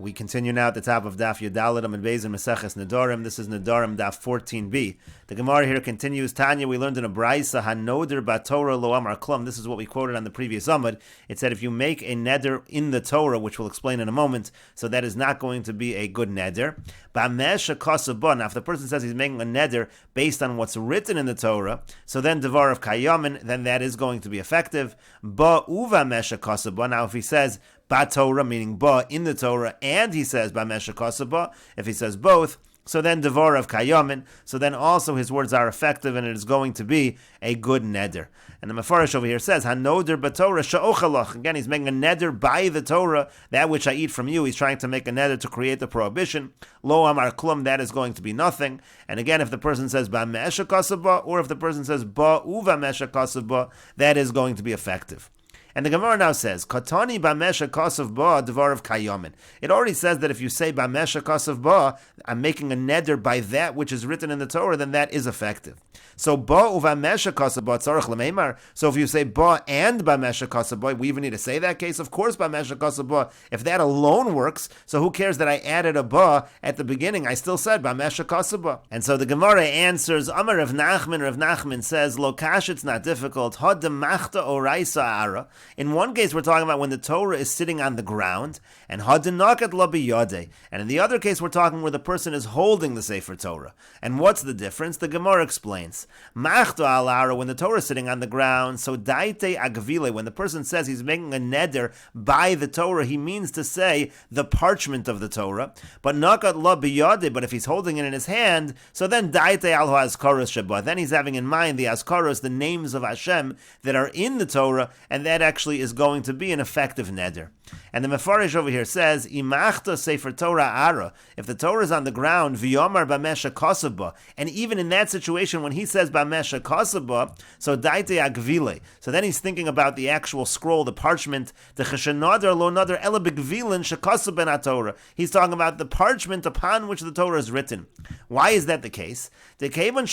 We continue now at the top of Daf Yodalit Amud Beis in Mesechet Nedarim. This is Nedarim Daf 14b. The Gemara here continues. Tanya, we learned in a Braisa, Hanoder Batorah Lo Amar Klum. This is what we quoted on the previous Amud. It said if you make a neder in the Torah, which we'll explain in a moment, so that is not going to be a good neder. Ba'mesha Kasabah. Now, if the person says he's making a neder based on what's written in the Torah, so then Devar of Kayamin, then that is going to be effective. Ba'uva Mesha Kasabah. Now, if he says Ba Torah, meaning ba in the Torah, and he says ba mesha kasaba, if he says both, so then devar of kayamin, so then also his words are effective and it is going to be a good neder. And the Mefarish over here says, Hanoder b'Torah sha'ochalach. Again, he's making a neder by the Torah, that which I eat from you. He's trying to make a neder to create the prohibition. Lo amar klum, that is going to be nothing. And again, if the person says ba mesha kasaba, or if the person says ba uva mesha kasaba, that is going to be effective. And the Gemara now says, Katani b'mesha kasav ba devar of kayamin. It already says that if you say b'mesha kasav ba, I'm making a neder by that which is written in the Torah, then that is effective. So ba uv'mesha kasav ba tzarich l'meimar. So if you say ba and b'mesha kasav ba, we even need to say that case. Of course, b'mesha kasav ba. If that alone works, so who cares that I added a ba at the beginning? I still said b'mesha kasav ba. And so the Gemara answers, Amar Rav Nachman says, Lo kash, it's not difficult. Had demachta oraisa ara. In one case, we're talking about when the Torah is sitting on the ground, and hadinakat la biyadeh. And in the other case, we're talking where the person is holding the Sefer Torah. And what's the difference? The Gemara explains. Machta alara, when the Torah is sitting on the ground, so daite agvile, when the person says he's making a neder by the Torah, he means to say the parchment of the Torah. But nakat la biyadeh, but if he's holding it in his hand, so then daite al ha'azkaros sheba. Then he's having in mind the azkaros, the names of Hashem that are in the Torah, and that actually is going to be an effective neder. And the Mefarish over here says, Imachta Sefer Torah Ara, if the Torah is on the ground, V'yomar B'mesha Kasaba, and even in that situation when he says B'mesha Kasaba, so Daite Agvile, so then he's thinking about the actual scroll, the parchment, the Cheshanadar Lo Nadar Ela B'gvilin Shekasab Ben HaTorah. He's talking about the parchment upon which the Torah is written. Why is that the case? Because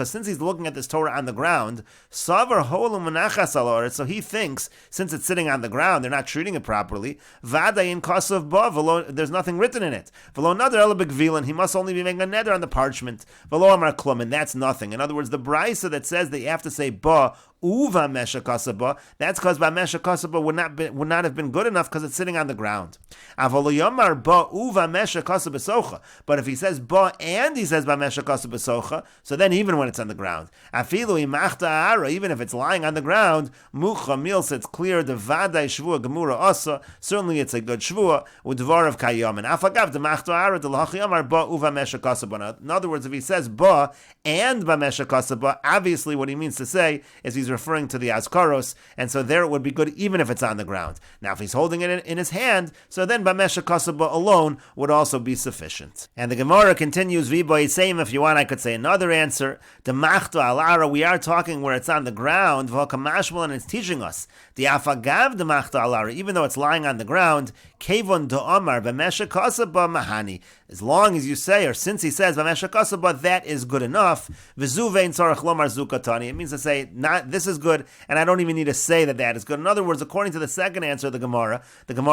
since he's looking at this Torah on the ground, Savar Holam Menachas Al Haaretz, so he thinks, since it's sitting on the ground, they're not treating it properly. Vada in kasav ba, there's nothing written in it. V'lo nadar ela b'gvilin, he must only be making a neder on the parchment. V'lo amar klum, and that's nothing. In other words, the brisa that says that you have to say ba uva mesha kasaba, that's because ba mesha kasaba would not have been good enough because it's sitting on the ground. Avolo yomar ba uva mesha kasaba socha, but if he says ba and he says ba mesha kasaba socha, so then even when it's on the ground, afilu imachta ara, even if it's lying on the ground, mucha mil, so it's clear the vadai shvua gemura asa, certainly it's a good shvua with dvar of kayamin. Afagav the machta ara the lachiyamar ba uva mesha kasaba. In other words, if he says ba and ba mesha kasaba, obviously what he means to say is he's referring to the azkaros, and so there it would be good even if it's on the ground. Now if he's holding it in his hand, so then b'mesha kasaba alone would also be sufficient. And the Gemara continues, v'boy same, if you want I could say another answer, the machta alara, we are talking where it's on the ground, v'kamashmal, and it's teaching us, the afagav the machta alara, even though it's lying on the ground, kevon do'amar b'mesha kasaba mahani, as long as you say, or since he says b'mesha kasaba, that is good enough. V'zuvein tzarech lomar zukatani, it means to say, not this is good, and I don't even need to say that is good. In other words, according to the second answer of the Gemara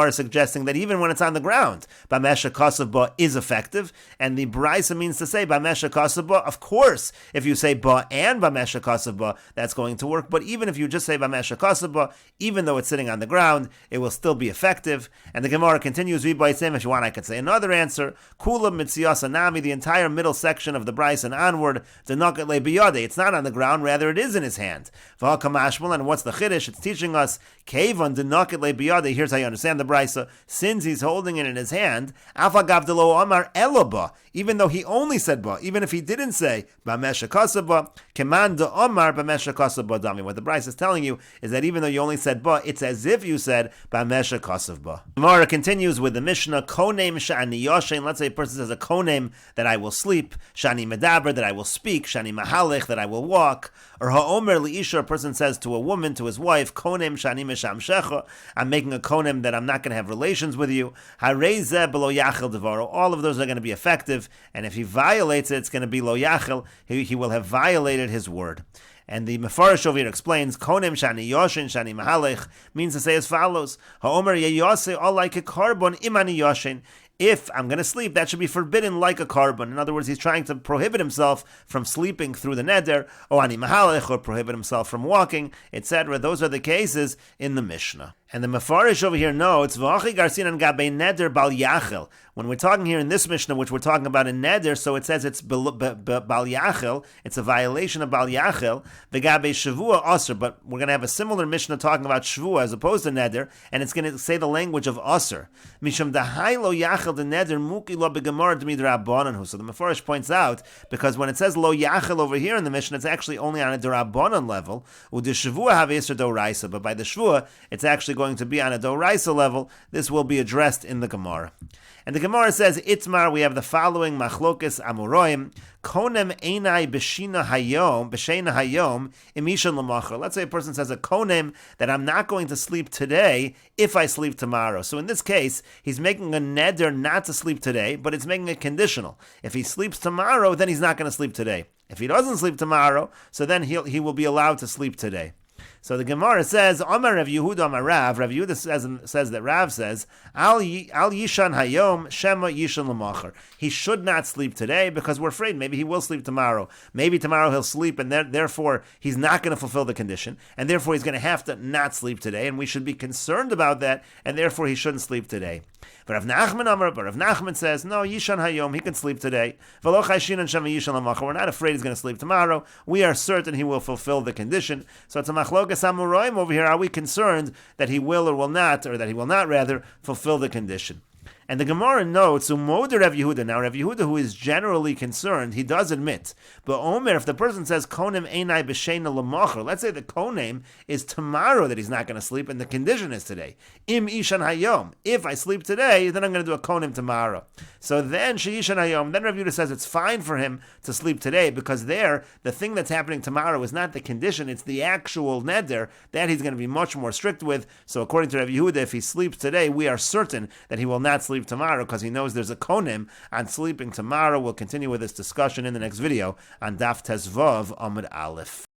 is suggesting that even when it's on the ground, b'mesha kasav ba is effective, and the Braisa means to say b'mesha kasav ba, of course, if you say ba and b'mesha kasav ba, that's going to work, but even if you just say b'mesha kasav ba, even though it's sitting on the ground, it will still be effective. And the Gemara continues, if you want I could say another answer, kula mitziyasa nami, the entire middle section of the Braisa and onward, the nakat le biyade, it's not on the ground, rather it is in his hand. And what's the chiddush? It's teaching us, Kevon denaket le biyade. Here's how you understand the brisa. Since he's holding it in his hand, afagav delo amar elaba. Even though he only said ba, even if he didn't say b'mesha kasaba, keman de amar b'mesha kasaba dami. What the brisa is telling you is that even though you only said ba, it's as if you said b'mesha kasav ba. Gemara continues with the Mishnah, konem shani yashin. Let's say a person says a konem, that I will sleep, shani medaber, that I will speak, shani mahalech, that I will walk, or ha'omer liisha, a person says to a woman, to his wife, konem shani meshamshecha, I'm making a konem that I'm not going to have relations with you. Harei zeh b'lo yachel devaro. All of those are going to be effective, and if he violates it, it's going to be lo yachel. He will have violated his word. And the Mefarish over here explains, Konim shani yoshin shani mahalech, means to say as follows, Ha'omer yeyose all like a carbon imani yoshin. If I'm going to sleep, that should be forbidden like a carbon. In other words, he's trying to prohibit himself from sleeping through the neder, or ani mahalech, or prohibit himself from walking, etc. Those are the cases in the Mishnah. And the Mefarish over here notes, V'achi garsinan gabe neder bal yachel. When we're talking here in this Mishnah, which we're talking about in neder, so it says it's bal yachel, it's a violation of bal yachel, v'gabe shavua aser, but we're going to have a similar Mishnah talking about shavua as opposed to neder, and it's going to say the language of aser. Misham dahai lo yachel the neder muki lo begemar d'mid rabbanan. So the Mefarish points out, because when it says lo yachel over here in the Mishnah, it's actually only on a derabbanan level, u'de shavua have iser doraisa, but by the shavua, it's actually going to be on a doraisa level. This will be addressed in the Gemara. And the Gemara says, Itmar, we have the following machlokes amuroim, konem einai b'shina hayom, imishan l'machar. Let's say a person says a konem that I'm not going to sleep today if I sleep tomorrow. So in this case, he's making a neder not to sleep today, but it's making it conditional. If he sleeps tomorrow, then he's not going to sleep today. If he doesn't sleep tomorrow, so then he will be allowed to sleep today. So the Gemara says, Amar Rav Yehuda Amar Rav. Rav Yehuda says that Rav says, Al Yishan Hayom Shema Yishan L'machar. He should not sleep today because we're afraid maybe he will sleep tomorrow. Maybe tomorrow he'll sleep, and therefore he's not going to fulfill the condition, and therefore he's going to have to not sleep today, and we should be concerned about that, and therefore he shouldn't sleep today. But Rav Nachman says, no, Yishan Hayom, he can sleep today. V'lo Chayshinan Shema Yishan L'machar. We're not afraid he's going to sleep tomorrow. We are certain he will fulfill the condition. So it's a machlokas amuroim over here. Are we concerned that he will or will not, or that he will not rather, fulfill the condition? And the Gemara notes, Umoder Rav Yehuda. Now, Rav Yehuda, who is generally concerned, he does admit. But Omer, if the person says, Konem einai b'sheina l'machar, let's say the konem is tomorrow that he's not going to sleep, and the condition is today. Im ishan hayom. If I sleep today, then I'm going to do a konem tomorrow. So then, she'ishan hayom, then Rav Yehuda says it's fine for him to sleep today, because there, the thing that's happening tomorrow is not the condition, it's the actual neder, that he's going to be much more strict with. So according to Rav Yehuda, if he sleeps today, we are certain that he will not sleep tomorrow, because he knows there's a konim on sleeping tomorrow. We'll continue with this discussion in the next video on Daf Tezvav Amud Aleph.